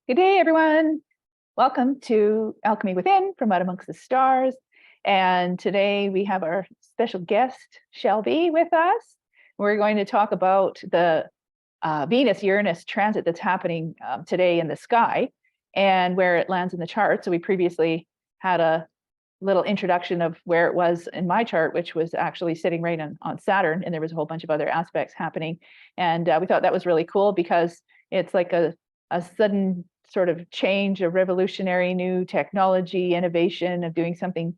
Good day, everyone. Welcome to Alchemy Within from Out Amongst the Stars. And today we have our special guest, Shelby, with us. We're going to talk about the Venus-Uranus transit that's happening today in the sky and where it lands in the chart. So we previously had a little introduction of where it was in my chart, which was actually sitting right on Saturn, and there was a whole bunch of other aspects happening. And we thought that was really cool because it's like a sudden sort of change, a revolutionary new technology, innovation of doing something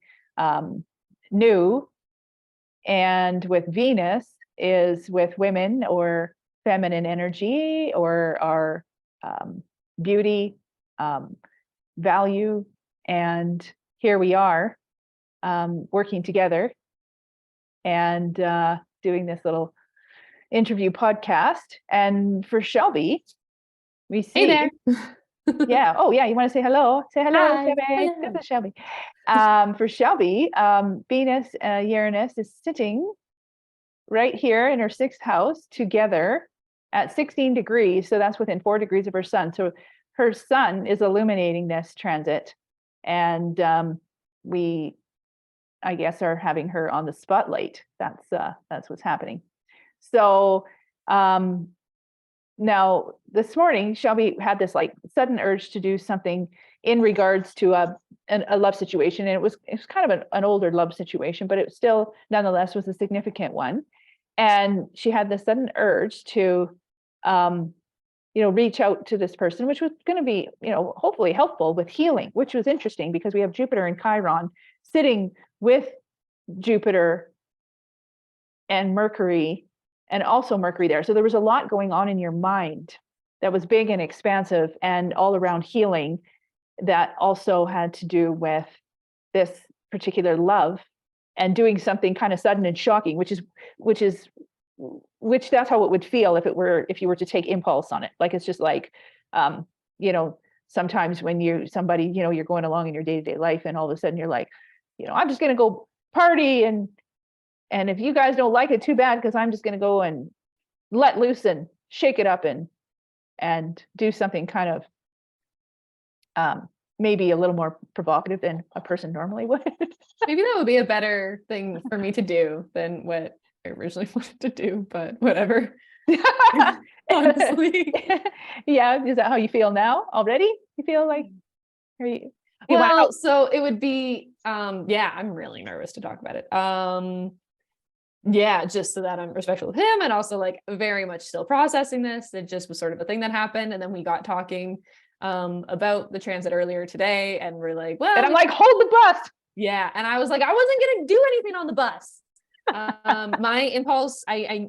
new. And with Venus is with women or feminine energy or our beauty, value. And here we are working together and doing this little interview podcast. And for Shelby, we see. Hey there. Yeah. Oh, yeah. You want to say hello? Say hello, Hi. Shelby. Hello. This is Shelby. For Shelby, Venus, Uranus is sitting right here in her sixth house together at 16 degrees. So that's within 4 degrees of her sun. So her sun is illuminating this transit. And we, I guess, are having her on the spotlight. That's what's happening. So now this morning, Shelby had this like sudden urge to do something in regards to a love situation. And it was kind of an older love situation, but it still nonetheless was a significant one. And she had this sudden urge to, reach out to this person, which was going to be, hopefully helpful with healing, which was interesting because we have Jupiter and Chiron sitting with Jupiter and Mercury, and also Mercury there. So there was a lot going on in your mind that was big and expansive and all around healing that also had to do with this particular love and doing something kind of sudden and shocking, which that's how it would feel if you were to take impulse on it. Like, it's just like, sometimes when you're going along in your day-to-day life and all of a sudden you're like, I'm just going to go party and if you guys don't like it, too bad, because I'm just going to go and let loose and shake it up and do something kind of maybe a little more provocative than a person normally would. Maybe that would be a better thing for me to do than what I originally wanted to do, but whatever. Honestly. Yeah. Is that how you feel now already? You feel like, so it would be, I'm really nervous to talk about it. Just so that I'm respectful of him and also like very much still processing this. It just was sort of a thing that happened. And then we got talking about the transit earlier today and we're like, well, and I'm like, hold the bus. Yeah. And I was like, I wasn't going to do anything on the bus. My impulse, I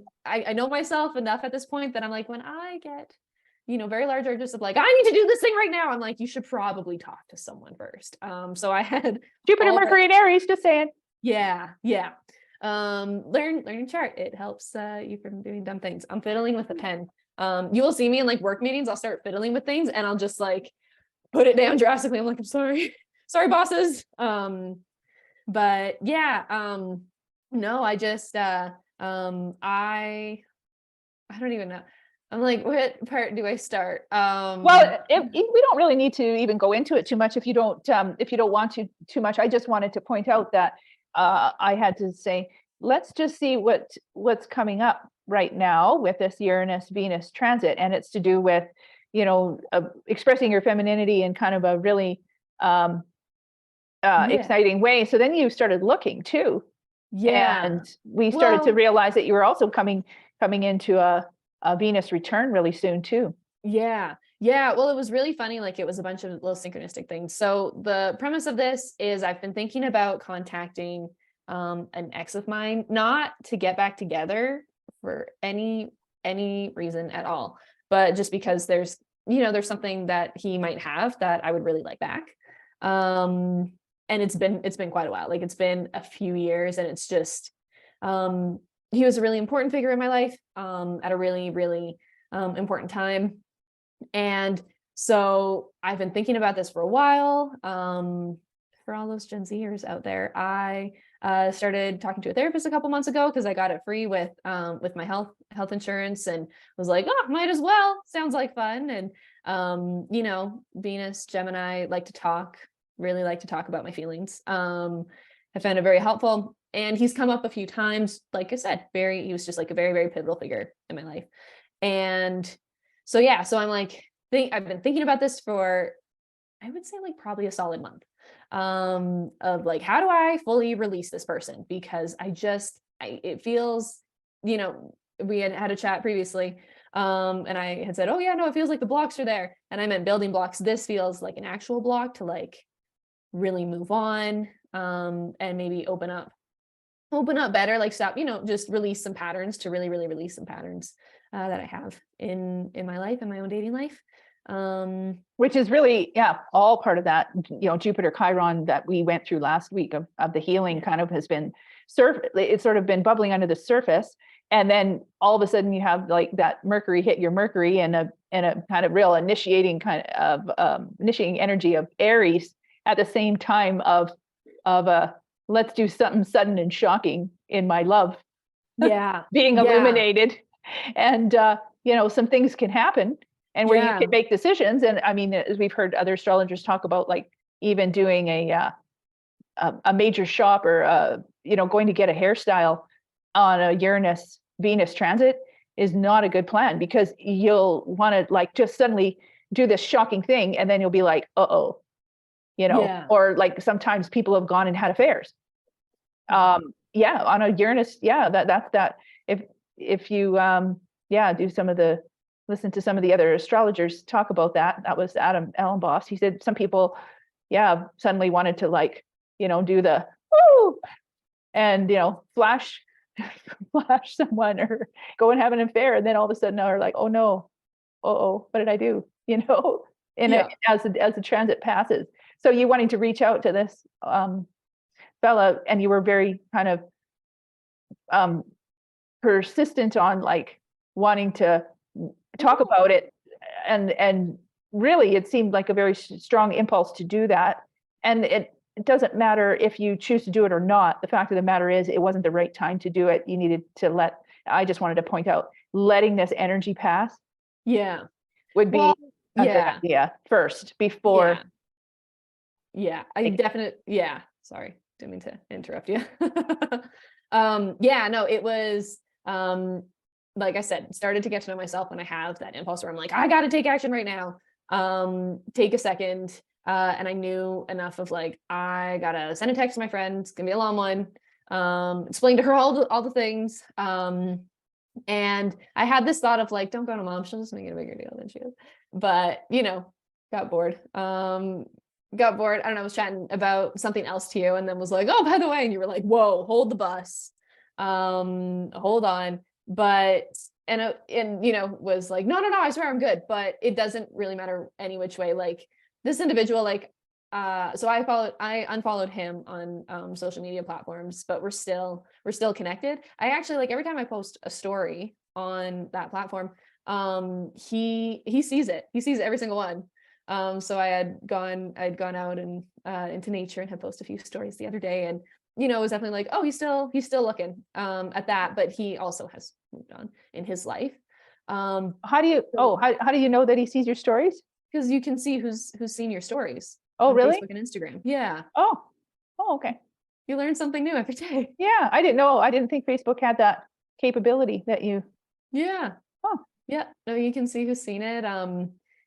know myself enough at this point that I'm like, when I get, very large urges of like, I need to do this thing right now. I'm like, you should probably talk to someone first. So I had Jupiter, Mercury, and Aries, just saying. Yeah. Learning chart. It helps you from doing dumb things. I'm fiddling with a pen. You will see me in like work meetings. I'll start fiddling with things and I'll just like put it down drastically. I'm like, I'm sorry, bosses. But yeah, no, I just, I don't even know. I'm like, what part do I start? Well, we don't really need to even go into it too much if you don't want to too much. I just wanted to point out that I had to say, let's just see what's coming up right now with this Uranus-Venus transit, and it's to do with, expressing your femininity in kind of a really exciting way. So then you started looking too, and we started to realize that you were also coming into a Venus return really soon too. Yeah. Well, it was really funny. Like, it was a bunch of little synchronistic things. So the premise of this is I've been thinking about contacting an ex of mine, not to get back together for any reason at all, but just because there's something that he might have that I would really like back. And it's been quite a while. Like, it's been a few years, and it's just he was a really important figure in my life at a really, really important time. And so I've been thinking about this for a while. For all those Gen Zers out there, I Started talking to a therapist a couple months ago because I got it free with my health insurance, and was like, oh, might as well. Sounds like fun. And you know, Venus, Gemini really like to talk about my feelings. I found it very helpful. And he's come up a few times, like I said, he was just like a very, very pivotal figure in my life. And so, yeah, so I'm like, I've been thinking about this for, I would say like probably a solid month, of like, how do I fully release this person? Because it feels, you know, we had a chat previously, and I had said, oh yeah, no, it feels like the blocks are there. And I meant building blocks. This feels like an actual block to like really move on, and maybe open up better, like stop, you know, just release some patterns, to really, really release some patterns that I have in my life, in my own dating life. Which is really, yeah, all part of that, you know, Jupiter Chiron that we went through last week of the healing kind of has been it's sort of been bubbling under the surface. And then all of a sudden you have like that Mercury hit your Mercury and a kind of real initiating initiating energy of Aries at the same time of let's do something sudden and shocking in my love. Yeah. Being illuminated. And you know, some things can happen, and where you can make decisions. And I mean, as we've heard other astrologers talk about, like even doing a major shop, or you know, going to get a hairstyle on a Uranus Venus transit is not a good plan, because you'll want to like just suddenly do this shocking thing, and then you'll be like, uh-oh, you know, or like sometimes people have gone and had affairs. Yeah, on a Uranus, that's that. If you listen to some of the other astrologers talk about that. That was Adam Ellenboss. He said some people, suddenly wanted to, like, you know, do the woo and, you know, flash someone or go and have an affair, and then all of a sudden are like, oh no, what did I do? You know, as the transit passes. So you wanting to reach out to this fella, and you were very kind of persistent on like wanting to talk about it, and really it seemed like a very strong impulse to do that. And it doesn't matter if you choose to do it or not. The fact of the matter is, it wasn't the right time to do it. You needed to I just wanted to point out, letting this energy pass would be a good idea first, before I definitely sorry, didn't mean to interrupt you. No, it was like I said, started to get to know myself when I have that impulse where I'm like, I got to take action right now. Take a second. And I knew enough of like, I gotta send a text to my friend. It's gonna be a long one. Explain to her all the things. And I had this thought of like, don't go to mom, she'll just make it a bigger deal than she is. But, you know, got bored. I don't know, I was chatting about something else to you, and then was like, oh, by the way, and you were like, whoa, hold the bus. Hold on. But, and you know, was like, no, I swear I'm good. But it doesn't really matter any which way. Like, this individual, like, so I unfollowed him on social media platforms, but we're still connected. I actually, like, every time I post a story on that platform, he sees it. He sees every single one. So I'd gone out and into nature and had posted a few stories the other day, and, you know, it was definitely like, oh, he's still looking at that, but he also has moved on in his life. How do you know that he sees your stories? Because you can see who's seen your stories. Oh, really? Facebook and Instagram. Yeah. Oh, okay. You learn something new every day. Yeah, I didn't know. I didn't think Facebook had that capability that you. Yeah. Oh. Yeah. No, you can see who's seen it.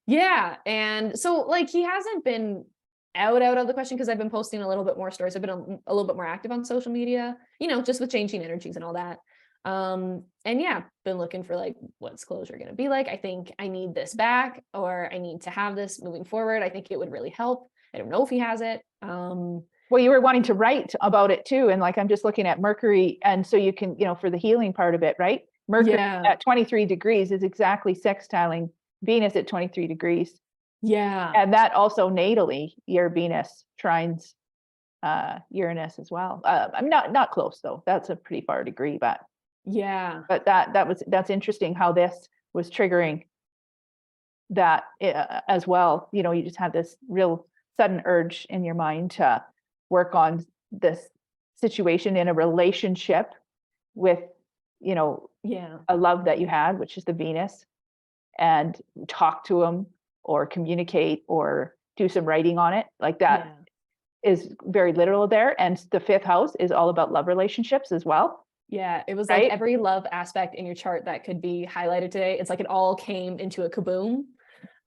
Yeah. And so, like, he hasn't been out of the question, because I've been posting a little bit more stories. I've been a little bit more active on social media, you know, just with changing energies and all that. And yeah, been looking for like, what's closure going to be like? I think I need this back, or I need to have this moving forward. I think it would really help. I don't know if he has it. Well, you were wanting to write about it too. And like, I'm just looking at Mercury. And so you can, you know, for the healing part of it, right? Mercury at 23 degrees is exactly sextiling Venus at 23 degrees. Yeah. And that also natally, your Venus trines Uranus as well. I'm not close though. That's a pretty far degree, but that's interesting how this was triggering that as well. You know, you just had this real sudden urge in your mind to work on this situation in a relationship with, you know, Yeah. a love that you had, which is the Venus, and talk to them or communicate or do some writing on it. Like that is very literal there. And the 5th house is all about love relationships as well. Yeah, it was right? like every love aspect in your chart that could be highlighted today. It's like it all came into a kaboom.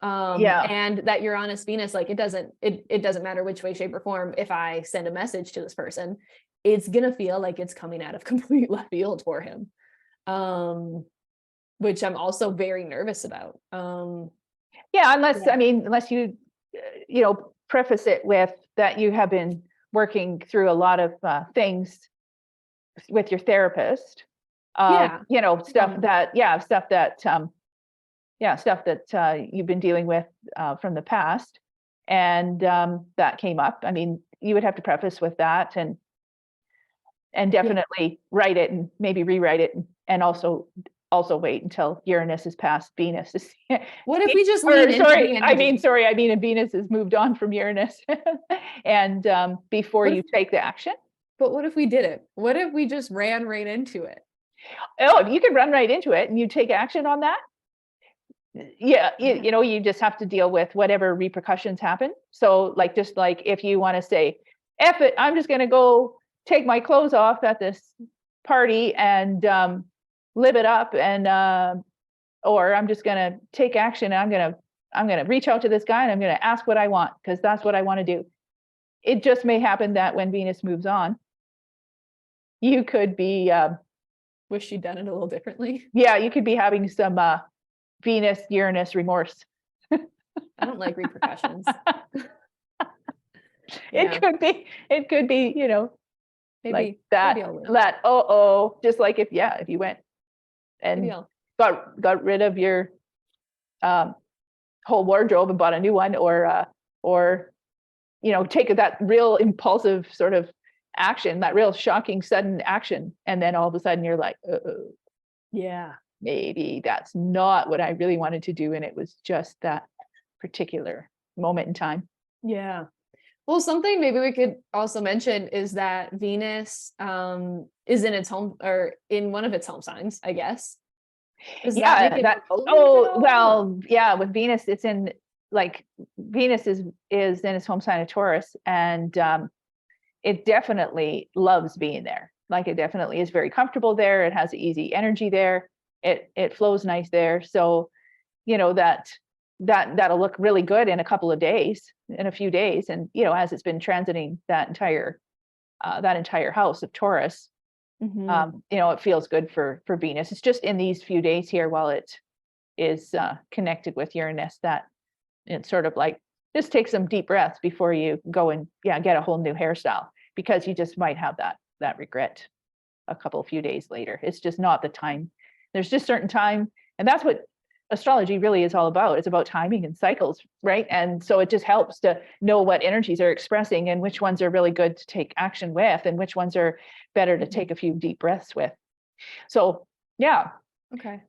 And that Uranus Venus, like it doesn't matter which way, shape, or form. If I send a message to this person, it's gonna feel like it's coming out of complete left field for him. Which I'm also very nervous about. Unless you, preface it with that you have been working through a lot of things with your therapist. Stuff that you've been dealing with from the past, and that came up. I mean, you would have to preface with that, and definitely write it and maybe rewrite it, and also wait until Uranus is past Venus. What if we just lean into the energy? I mean, Venus has moved on from Uranus, and before you take the action. But what if we did it? What if we just ran right into it? Oh, you can run right into it and you take action on that. Yeah, you just have to deal with whatever repercussions happen. So just like if you want to say, F it, I'm just going to go take my clothes off at this party and live it up, and or I'm just going to take action. I'm going to reach out to this guy and I'm going to ask what I want, because that's what I want to do. It just may happen that when Venus moves on, you could be wish you'd done it a little differently. Yeah, you could be having some Venus Uranus remorse. I don't like repercussions. It could be, maybe like that. Just like if you went and got rid of your whole wardrobe and bought a new one, or take that real impulsive sort of action, that real shocking sudden action, and then all of a sudden you're like, maybe that's not what I really wanted to do, and it was just that particular moment in time. Well, something maybe we could also mention is that Venus is in its home, or in one of its home signs, I guess. With Venus, it's in, like, Venus is in its home sign of Taurus, and it definitely loves being there. Like, it definitely is very comfortable there. It has easy energy there. It flows nice there. So, that'll look really good in a few days. And, as it's been transiting that entire house of Taurus, it feels good for Venus. It's just in these few days here, while it is connected with Uranus, that it's sort of like, just take some deep breaths before you go and get a whole new hairstyle, because you just might have that regret a few days later. It's just not the time. There's just certain time, and that's what astrology really is all about. It's about timing and cycles, right? And so it just helps to know what energies are expressing and which ones are really good to take action with, and which ones are better to take a few deep breaths with. So, Okay.